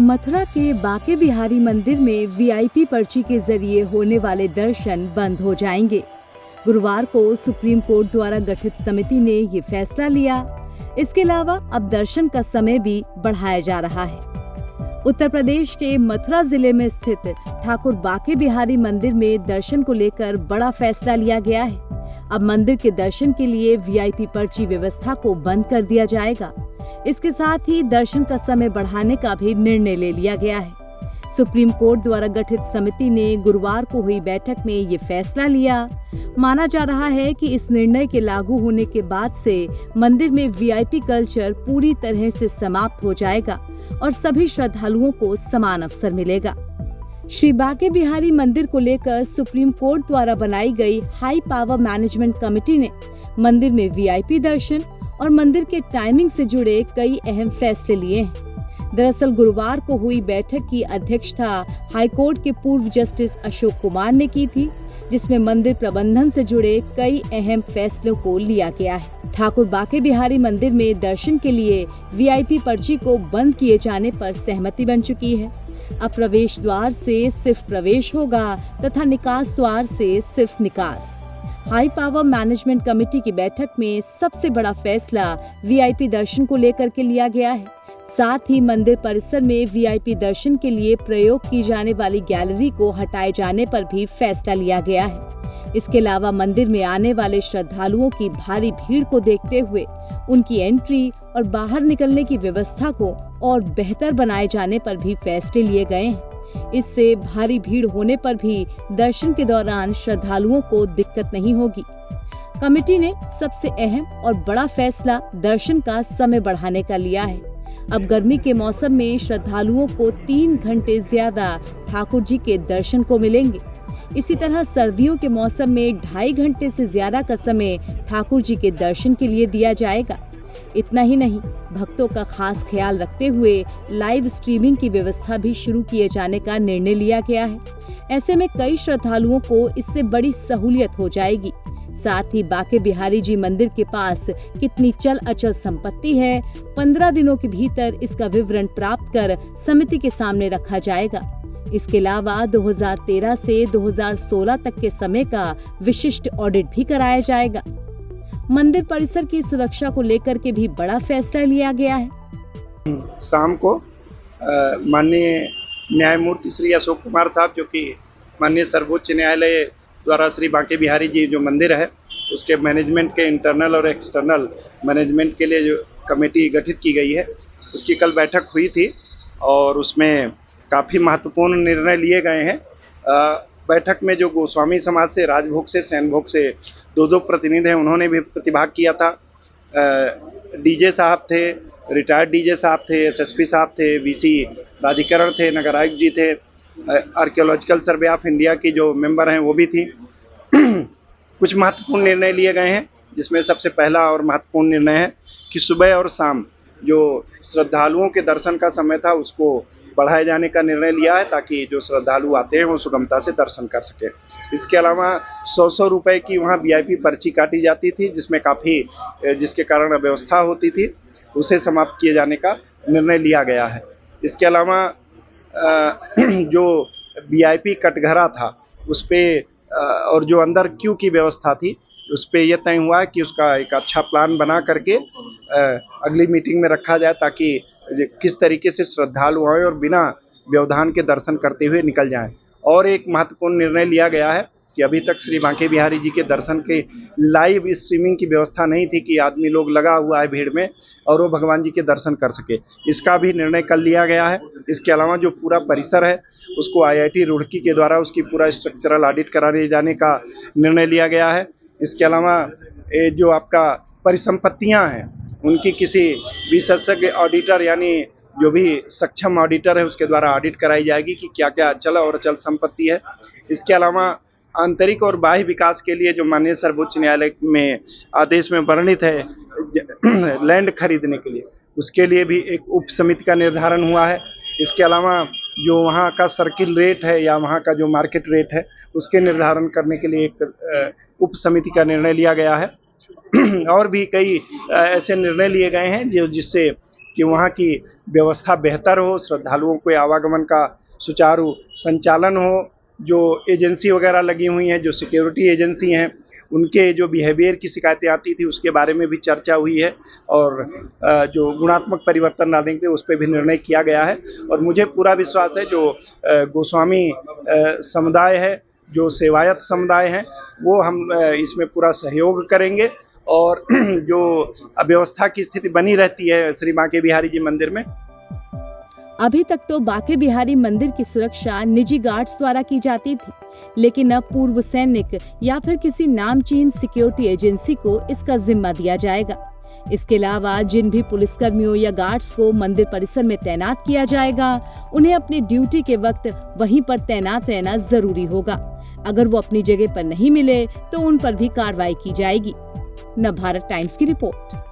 मथुरा के बांके बिहारी मंदिर में वीआईपी पर्ची के जरिए होने वाले दर्शन बंद हो जाएंगे। गुरुवार को सुप्रीम कोर्ट द्वारा गठित समिति ने ये फैसला लिया। इसके अलावा अब दर्शन का समय भी बढ़ाया जा रहा है। उत्तर प्रदेश के मथुरा जिले में स्थित ठाकुर बांके बिहारी मंदिर में दर्शन को लेकर बड़ा फैसला लिया गया है। अब मंदिर के दर्शन के लिए वीआईपी पर्ची व्यवस्था को बंद कर दिया जाएगा। इसके साथ ही दर्शन का समय बढ़ाने का भी निर्णय ले लिया गया है। सुप्रीम कोर्ट द्वारा गठित समिति ने गुरुवार को हुई बैठक में ये फैसला लिया। माना जा रहा है कि इस निर्णय के लागू होने के बाद से मंदिर में वीआईपी कल्चर पूरी तरह से समाप्त हो जाएगा और सभी श्रद्धालुओं को समान अवसर मिलेगा। श्री बांके बिहारी मंदिर को लेकर सुप्रीम कोर्ट द्वारा बनाई गई हाई पावर मैनेजमेंट कमेटी ने मंदिर में वीआईपी दर्शन और मंदिर के टाइमिंग से जुड़े कई अहम फैसले लिए हैं। दरअसल गुरुवार को हुई बैठक की अध्यक्षता हाईकोर्ट के पूर्व जस्टिस अशोक कुमार ने की थी, जिसमें मंदिर प्रबंधन से जुड़े कई अहम फैसलों को लिया गया है। ठाकुर बांके बिहारी मंदिर में दर्शन के लिए वीआईपी पर्ची को बंद किए जाने पर सहमति बन चुकी है। अब प्रवेश द्वार से सिर्फ प्रवेश होगा तथा निकास द्वार से सिर्फ निकास। हाई पावर मैनेजमेंट कमेटी की बैठक में सबसे बड़ा फैसला वीआईपी दर्शन को लेकर के लिया गया है। साथ ही मंदिर परिसर में वीआईपी दर्शन के लिए प्रयोग की जाने वाली गैलरी को हटाए जाने पर भी फैसला लिया गया है। इसके अलावा मंदिर में आने वाले श्रद्धालुओं की भारी भीड़ को देखते हुए उनकी एंट्री और बाहर निकलने की व्यवस्था को और बेहतर बनाए जाने पर भी फैसले लिए गए हैं। इससे भारी भीड़ होने पर भी दर्शन के दौरान श्रद्धालुओं को दिक्कत नहीं होगी। कमेटी ने सबसे अहम और बड़ा फैसला दर्शन का समय बढ़ाने का लिया है। अब गर्मी के मौसम में श्रद्धालुओं को 3 घंटे ज्यादा ठाकुर जी के दर्शन को मिलेंगे। इसी तरह सर्दियों के मौसम में 2.5 घंटे से ज्यादा का समय ठाकुर जी के दर्शन के लिए दिया जाएगा। इतना ही नहीं, भक्तों का खास ख्याल रखते हुए लाइव स्ट्रीमिंग की व्यवस्था भी शुरू किए जाने का निर्णय लिया गया है। ऐसे में कई श्रद्धालुओं को इससे बड़ी सहूलियत हो जाएगी। साथ ही बांके बिहारी जी मंदिर के पास कितनी चल अचल संपत्ति है, 15 दिनों के भीतर इसका विवरण प्राप्त कर समिति के सामने रखा जाएगा। इसके अलावा 2013 से 2016 तक के समय का विशिष्ट ऑडिट भी कराया जाएगा। मंदिर परिसर की सुरक्षा को लेकर के भी बड़ा फैसला लिया गया है। शाम को माननीय न्यायमूर्ति श्री अशोक कुमार साहब, जो कि माननीय सर्वोच्च न्यायालय द्वारा श्री बांके बिहारी जी जो मंदिर है उसके मैनेजमेंट के इंटरनल और एक्सटर्नल मैनेजमेंट के लिए जो कमेटी गठित की गई है, उसकी कल बैठक हुई थी और उसमें काफ़ी महत्वपूर्ण निर्णय लिए गए हैं। बैठक में जो गोस्वामी समाज से, राजभोग से, सैनभोग से 2 प्रतिनिधि हैं, उन्होंने भी प्रतिभाग किया था। डीजे साहब थे, रिटायर्ड डीजे साहब थे, एसएसपी साहब थे, वीसी प्राधिकरण थे, नगर आयुक्त जी थे, आर्कियोलॉजिकल सर्वे ऑफ इंडिया की जो मेंबर हैं वो भी थी। कुछ महत्वपूर्ण निर्णय लिए गए हैं, जिसमें सबसे पहला और महत्वपूर्ण निर्णय है कि सुबह और शाम जो श्रद्धालुओं के दर्शन का समय था उसको बढ़ाए जाने का निर्णय लिया है, ताकि जो श्रद्धालु आते हैं वो सुगमता से दर्शन कर सके। इसके अलावा 100 रुपए की वहाँ वीआईपी पर्ची काटी जाती थी, जिसके कारण अव्यवस्था होती थी, उसे समाप्त किए जाने का निर्णय लिया गया है। इसके अलावा जो वीआईपी कटघरा था उस पे और जो अंदर क्यू की व्यवस्था थी उस पे यह तय हुआ है कि उसका एक अच्छा प्लान बना करके अगली मीटिंग में रखा जाए, ताकि किस तरीके से श्रद्धालु आए और बिना व्यवधान के दर्शन करते हुए निकल जाएं। और एक महत्वपूर्ण निर्णय लिया गया है कि अभी तक श्री बांके बिहारी जी के दर्शन के लाइव स्ट्रीमिंग की व्यवस्था नहीं थी कि आदमी लोग लगा हुआ है भीड़ में और वो भगवान जी के दर्शन कर सके। इसका भी निर्णय कल लिया गया है। इसके अलावा जो पूरा परिसर है उसको IIT रुड़की के द्वारा उसकी पूरा स्ट्रक्चरल ऑडिट कराने जाने का निर्णय लिया गया है। इसके अलावा जो आपका परिसंपत्तियाँ हैं उनकी किसी विशेषज्ञ ऑडिटर, यानी जो भी सक्षम ऑडिटर है उसके द्वारा ऑडिट कराई जाएगी कि क्या क्या अचल और अचल संपत्ति है। इसके अलावा आंतरिक और बाह्य विकास के लिए जो माननीय सर्वोच्च न्यायालय में आदेश में वर्णित है लैंड खरीदने के लिए, उसके लिए भी एक उप समिति का निर्धारण हुआ है। इसके अलावा जो वहाँ का सर्किल रेट है या वहाँ का जो मार्केट रेट है उसके निर्धारण करने के लिए एक उप समिति का निर्णय लिया गया है। और भी कई ऐसे निर्णय लिए गए हैं जिससे कि वहाँ की व्यवस्था बेहतर हो, श्रद्धालुओं के आवागमन का सुचारू संचालन हो, जो एजेंसी वगैरह लगी हुई हैं, जो सिक्योरिटी एजेंसी हैं, उनके जो बिहेवियर की शिकायतें आती थी उसके बारे में भी चर्चा हुई है और जो गुणात्मक परिवर्तन लाने के लिए उस पर भी निर्णय किया गया है। और मुझे पूरा विश्वास है जो गोस्वामी समुदाय है, जो सेवायत समुदाय हैं, वो हम इसमें पूरा सहयोग करेंगे और जो अव्यवस्था की स्थिति बनी रहती है श्री बांके बिहारी जी मंदिर में। अभी तक तो बांके बिहारी मंदिर की सुरक्षा निजी गार्ड्स द्वारा की जाती थी, लेकिन अब पूर्व सैनिक या फिर किसी नामचीन सिक्योरिटी एजेंसी को इसका जिम्मा दिया जाएगा। इसके अलावा जिन भी पुलिसकर्मियों या गार्ड्स को मंदिर परिसर में तैनात किया जाएगा, उन्हें अपनी ड्यूटी के वक्त वहीं पर तैनात रहना जरूरी होगा। अगर वो अपनी जगह पर नहीं मिले तो उन पर भी कार्रवाई की जाएगी। नवभारत टाइम्स की रिपोर्ट।